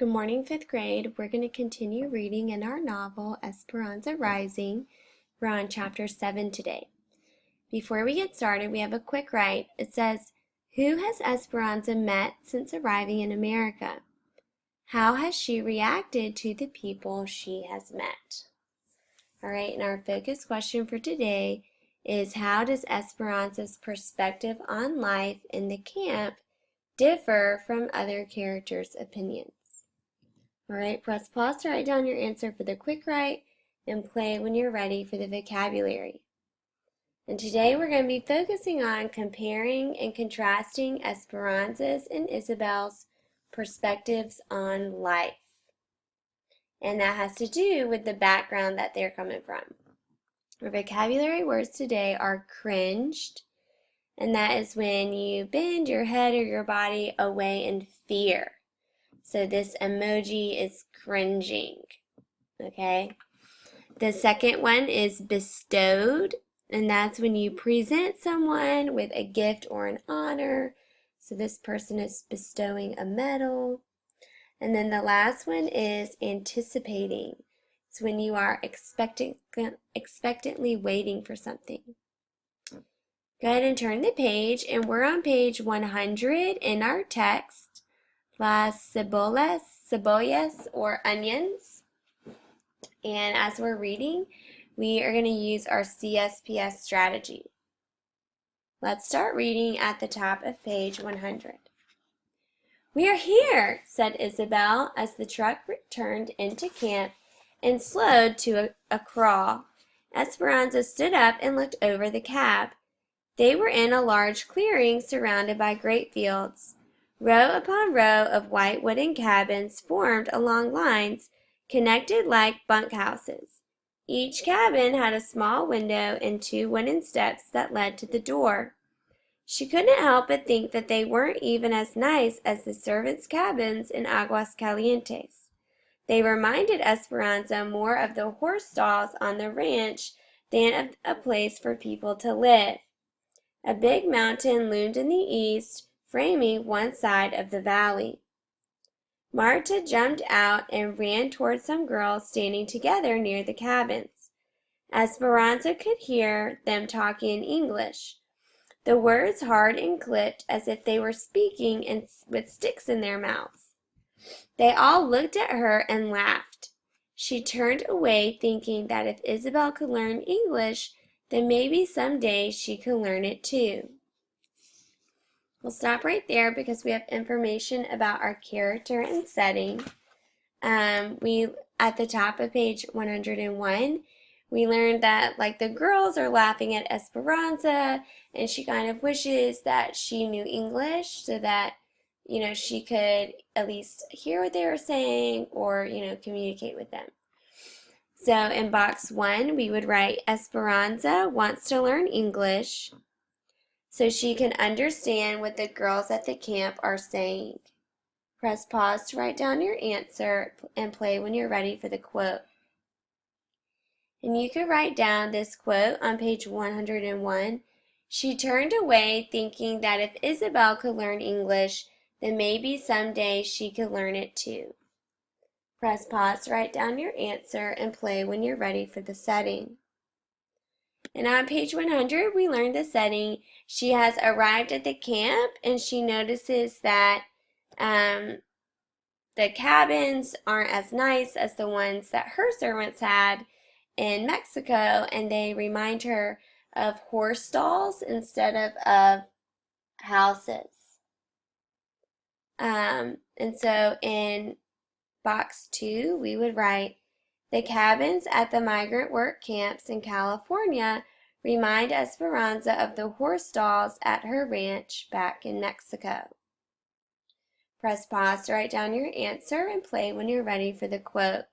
Good morning, fifth grade. We're going to continue reading in our novel, Esperanza Rising. We're on chapter 7 today. Before we get started, we have a quick write. It says, who has Esperanza met since arriving in America? How has she reacted to the people she has met? All right, and our focus question for today is, how does Esperanza's perspective on life in the camp differ from other characters' opinions? All right, press pause to write down your answer for the quick write and play when you're ready for the vocabulary. And today we're going to be focusing on comparing and contrasting Esperanza's and Isabel's perspectives on life. And that has to do with the background that they're coming from. Our vocabulary words today are cringed, and that is when you bend your head or your body away in fear. So this emoji is cringing, okay? The second one is bestowed, and that's when you present someone with a gift or an honor. So this person is bestowing a medal. And then the last one is anticipating. It's when you are expectantly waiting for something. Go ahead and turn the page, and we're on page 100 in our text. Las cebollas, or onions. And as we're reading, we are going to use our CSPS strategy. Let's start reading at the top of page 100. We are here, said Isabel as the truck returned into camp and slowed to a crawl. Esperanza stood up and looked over the cab. They were in a large clearing surrounded by grape fields. Row upon row of white wooden cabins formed along lines connected like bunkhouses. Each cabin had a small window and 2 wooden steps that led to the door. She couldn't help but think that they weren't even as nice as the servants' cabins in Aguascalientes. They reminded Esperanza more of the horse stalls on the ranch than of a place for people to live. A big mountain loomed in the east, framing one side of the valley. Marta jumped out and ran toward some girls standing together near the cabins. Esperanza could hear them talking in English, the words hard and clipped as if they were speaking with sticks in their mouths. They all looked at her and laughed. She turned away, thinking that if Isabel could learn English, then maybe someday she could learn it too. We'll stop right there because we have information about our character and setting. At the top of page 101, we learned that the girls are laughing at Esperanza, and she kind of wishes that she knew English so that she could at least hear what they were saying or communicate with them. So in box 1, we would write Esperanza wants to learn English so she can understand what the girls at the camp are saying. Press pause to write down your answer and play when you're ready for the quote. And you could write down this quote on page 101. She turned away thinking that if Isabel could learn English, then maybe someday she could learn it too. Press pause to write down your answer and play when you're ready for the setting. And on page 100, we learned the setting. She has arrived at the camp, and she notices that the cabins aren't as nice as the ones that her servants had in Mexico, and they remind her of horse stalls instead of houses. And so in box 2, we would write, the cabins at the migrant work camps in California remind Esperanza of the horse stalls at her ranch back in Mexico. Press pause to write down your answer and play when you're ready for the quote.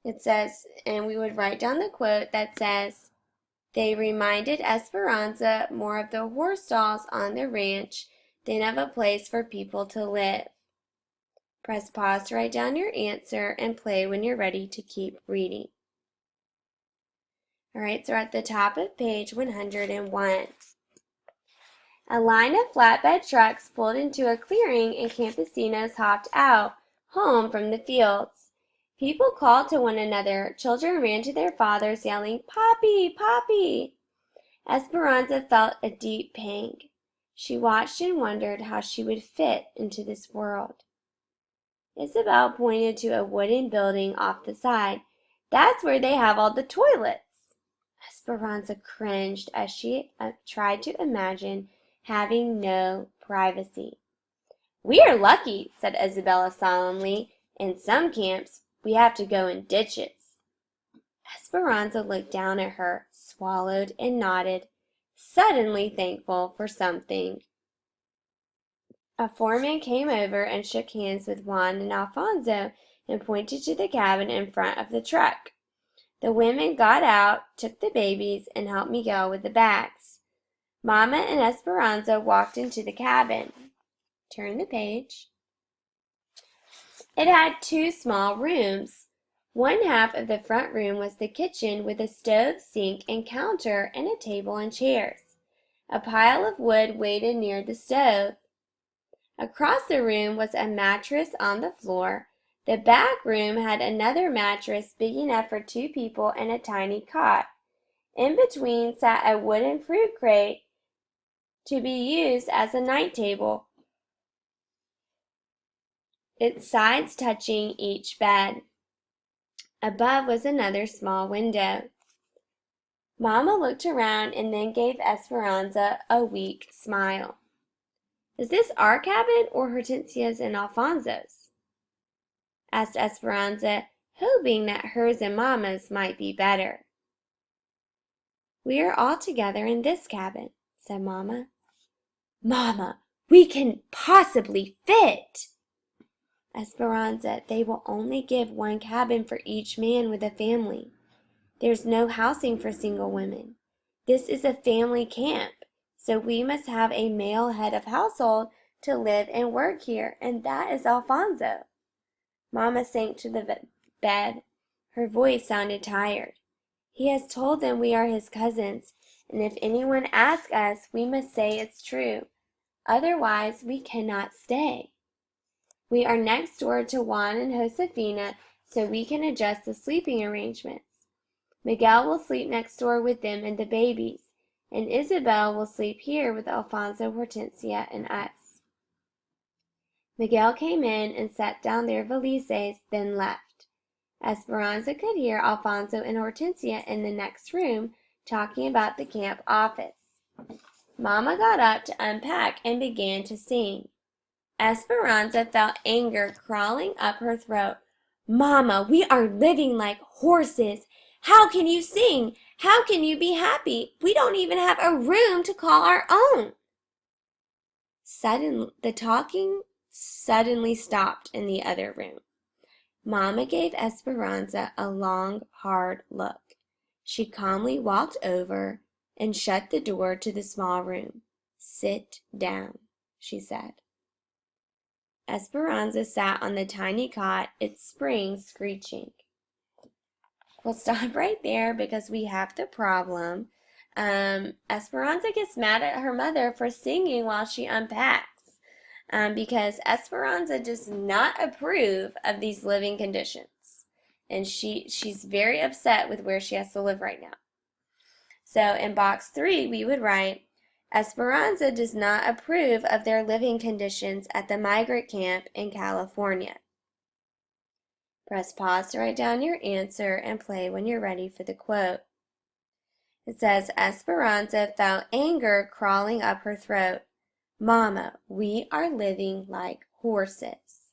It says, and we would write down the quote that says, they reminded Esperanza more of the horse stalls on the ranch than of a place for people to live. Press pause to write down your answer and play when you're ready to keep reading. All right, so we're at the top of page 101. A line of flatbed trucks pulled into a clearing and campesinos hopped out, home from the fields. People called to one another. Children ran to their fathers, yelling, "Papi, Papi!" Esperanza felt a deep pang. She watched and wondered how she would fit into this world. Isabel pointed to a wooden building off the side. "That's where they have all the toilets." Esperanza cringed as she tried to imagine having no privacy. "We are lucky," said Isabella solemnly. "In some camps, we have to go in ditches." Esperanza looked down at her, swallowed, and nodded, suddenly thankful for something. A foreman came over and shook hands with Juan and Alfonso and pointed to the cabin in front of the truck. The women got out, took the babies, and helped Miguel with the bags. Mama and Esperanza walked into the cabin. Turn the page. It had two small rooms. One half of the front room was the kitchen with a stove, sink, and counter, and a table and chairs. A pile of wood waited near the stove. Across the room was a mattress on the floor. The back room had another mattress big enough for two people and a tiny cot. In between sat a wooden fruit crate to be used as a night table, its sides touching each bed. Above was another small window. Mama looked around and then gave Esperanza a weak smile. "Is this our cabin or Hortensia's and Alfonso's?" asked Esperanza, hoping that hers and Mama's might be better. "We are all together in this cabin," said Mama. "Mama, we can possibly fit." "Esperanza, they will only give one cabin for each man with a family. There's no housing for single women. This is a family camp, so we must have a male head of household to live and work here, and that is Alfonso." Mama sank to the bed. Her voice sounded tired. "He has told them we are his cousins, and if anyone asks us, we must say it's true. Otherwise, we cannot stay. We are next door to Juan and Josefina, so we can adjust the sleeping arrangements. Miguel will sleep next door with them and the babies, and Isabel will sleep here with Alfonso, Hortensia, and us." Miguel came in and set down their valises, then left. Esperanza could hear Alfonso and Hortensia in the next room talking about the camp office. Mama got up to unpack and began to sing. Esperanza felt anger crawling up her throat. "Mama, we are living like horses. How can you sing? How can you be happy? We don't even have a room to call our own." The talking suddenly stopped in the other room. Mama gave Esperanza a long, hard look. She calmly walked over and shut the door to the small room. "Sit down," she said. Esperanza sat on the tiny cot, its springs screeching. We'll stop right there because we have the problem. Esperanza gets mad at her mother for singing while she unpacks because Esperanza does not approve of these living conditions. And she's very upset with where she has to live right now. So in box 3, we would write, "Esperanza does not approve of their living conditions at the migrant camp in California." Press pause to write down your answer and play when you're ready for the quote. It says, "Esperanza felt anger crawling up her throat. Mama, we are living like horses."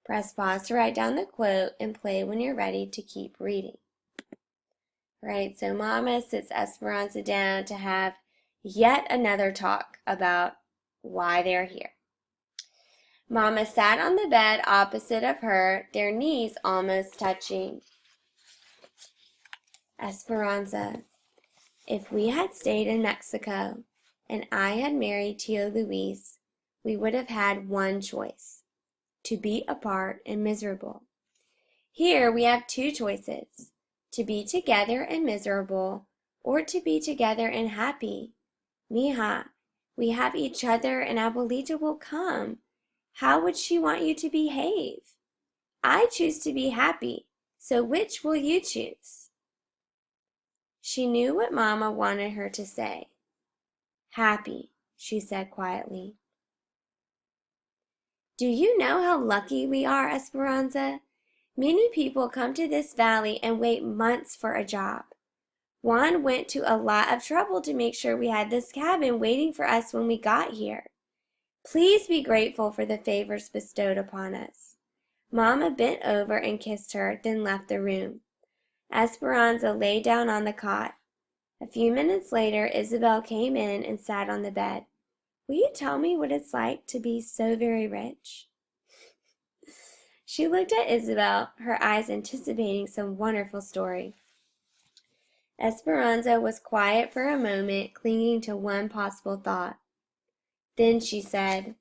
Press pause to write down the quote and play when you're ready to keep reading. Right, so Mama sits Esperanza down to have yet another talk about why they're here. Mama sat on the bed opposite of her, their knees almost touching. "Esperanza, if we had stayed in Mexico and I had married Tio Luis, we would have had one choice, to be apart and miserable. Here we have two choices, to be together and miserable, or to be together and happy. Mija, we have each other and Abuelita will come. How would she want you to behave? I choose to be happy, so which will you choose? She knew what Mama wanted her to say. Happy, she said quietly. Do you know how lucky we are, Esperanza? Many people come to this valley and wait months for a job. Juan went to a lot of trouble to make sure we had this cabin waiting for us when we got here. Please be grateful for the favors bestowed upon us. Mama bent over and kissed her, then left the room. Esperanza lay down on the cot. A few minutes later, Isabel came in and sat on the bed. Will you tell me what it's like to be so very rich? She looked at Isabel, her eyes anticipating some wonderful story. Esperanza was quiet for a moment, clinging to one possible thought. Then she said,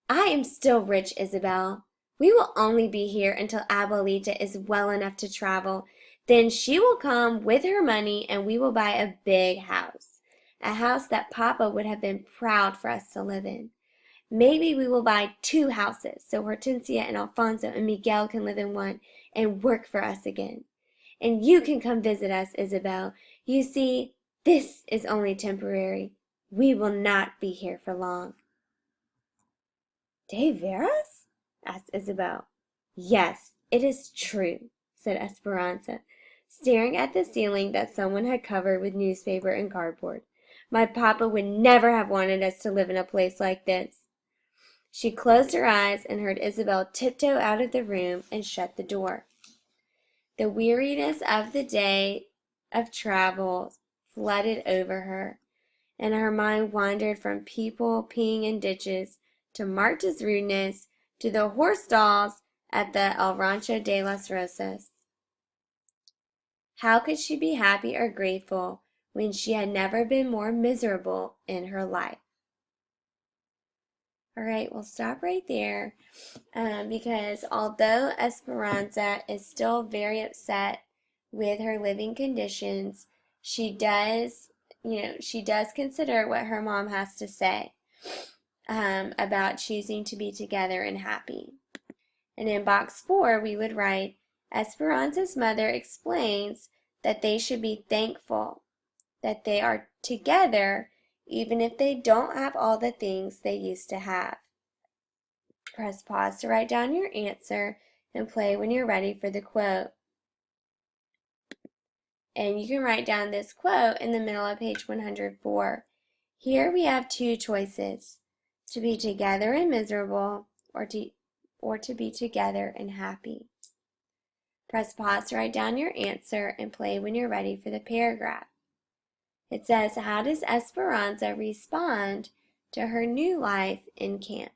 I am still rich, Isabel. We will only be here until Abuelita is well enough to travel. Then she will come with her money and we will buy a big house. A house that Papa would have been proud for us to live in. Maybe we will buy 2 houses so Hortensia and Alfonso and Miguel can live in one and work for us again. And you can come visit us, Isabel. You see, this is only temporary. We will not be here for long. De veras? Asked Isabel. Yes, it is true, said Esperanza, staring at the ceiling that someone had covered with newspaper and cardboard. My papa would never have wanted us to live in a place like this. She closed her eyes and heard Isabel tiptoe out of the room and shut the door. The weariness of the day of travel flooded over her, and her mind wandered from people peeing in ditches to Marta's rudeness to the horse stalls at the El Rancho de las Rosas. How could she be happy or grateful when she had never been more miserable in her life? All right, we'll stop right there because although Esperanza is still very upset with her living conditions, she does consider what her mom has to say about choosing to be together and happy. And in box 4, we would write, Esperanza's mother explains that they should be thankful that they are together even if they don't have all the things they used to have. Press pause to write down your answer and play when you're ready for the quote. And you can write down this quote in the middle of page 104. Here we have 2 choices, to be together and miserable or to be together and happy. Press pause to write down your answer and play when you're ready for the paragraph. It says, how does Esperanza respond to her new life in camp?